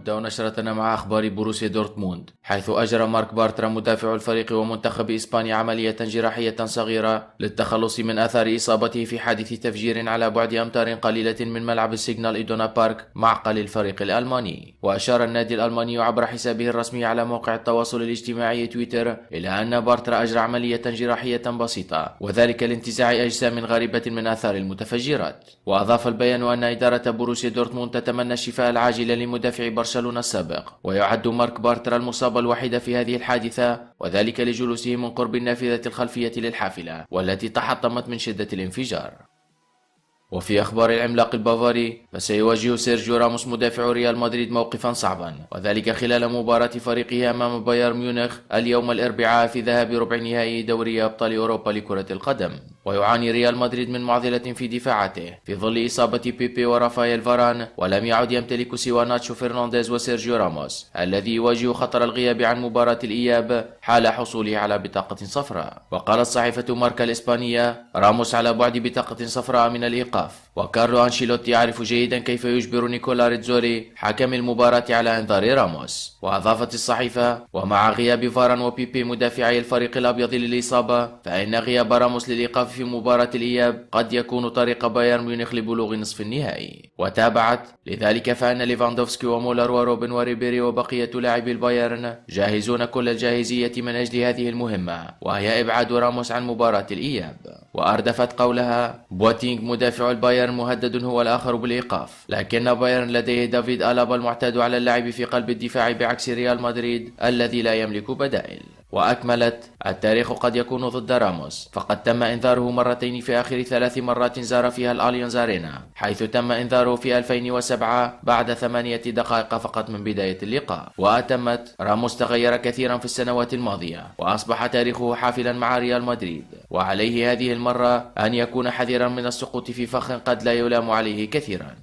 نبدأ نشرتنا مع أخبار بروسيا دورتموند، حيث أجرى مارك بارترا مدافع الفريق ومنتخب إسبانيا عملية جراحية صغيرة للتخلص من آثار إصابته في حادث تفجير على بعد أمتار قليلة من ملعب السيجنال إيدونا بارك معقل الفريق الألماني. وأشار النادي الألماني عبر حسابه الرسمي على موقع التواصل الاجتماعي تويتر إلى أن بارترا أجرى عملية جراحية بسيطة، وذلك لانتزاع أجسام غريبة من آثار المتفجرات. وأضاف البيان أن إدارة بروسيا دورتموند تتمنى الشفاء العاجل لمدافع برشلونة السابق، ويعد مارك بارترا المصاب الوحيد في هذه الحادثة، وذلك لجلوسه من قرب النافذة الخلفية للحافلة والتي تحطمت من شدة الانفجار. وفي أخبار العملاق البافاري، فسيواجه سيرجيو راموس مدافع ريال مدريد موقفا صعبا، وذلك خلال مباراة فريقه أمام بايرن ميونخ اليوم الأربعاء في ذهاب ربع نهائي دوري أبطال أوروبا لكرة القدم. ويعاني ريال مدريد من معضلة في دفاعاته في ظل إصابة بيبي ورافائيل فاران، ولم يعد يمتلك سوى ناتشو فرنانديز وسيرجيو راموس الذي يواجه خطر الغياب عن مباراة الإياب حال حصوله على بطاقة صفراء. وقالت صحيفة ماركا الإسبانية: راموس على بعد بطاقة صفراء من الإيقاف، وكارلو أنشيلوتي يعرف جيدا كيف يجبر نيكولا ريتزولي حكم المباراة على إنذار راموس. وأضافت الصحيفة: ومع غياب فاران وبيبي مدافعي الفريق الأبيض للإصابة، فإن غياب راموس للإيقاف في مباراة الإياب قد يكون طريق بايرن ميونخ لبلوغ نصف النهائي. وتابعت: لذلك فإن ليفاندوفسكي ومولر وروبن وريبيري وبقية لاعبي البايرن جاهزون كل الجاهزية من أجل هذه المهمة، وهي إبعاد راموس عن مباراة الإياب. وأردفت قولها: بواتينغ مدافع البايرن مهدد هو الآخر بالإيقاف، لكن بايرن لديه دافيد ألابا المعتاد على اللعب في قلب الدفاع بعكس ريال مدريد الذي لا يملك بدائل. وأكملت: التاريخ قد يكون ضد راموس، فقد تم إنذاره مرتين في آخر 3 مرات زار فيها الأليانز أرينا، حيث تم إنذاره في 2007 بعد 8 دقائق فقط من بداية اللقاء. وأتمت: راموس تغير كثيرا في السنوات الماضية، وأصبح تاريخه حافلا مع ريال مدريد، وعليه هذه المرة أن يكون حذرا من السقوط في فخ قد لا يلام عليه كثيرا.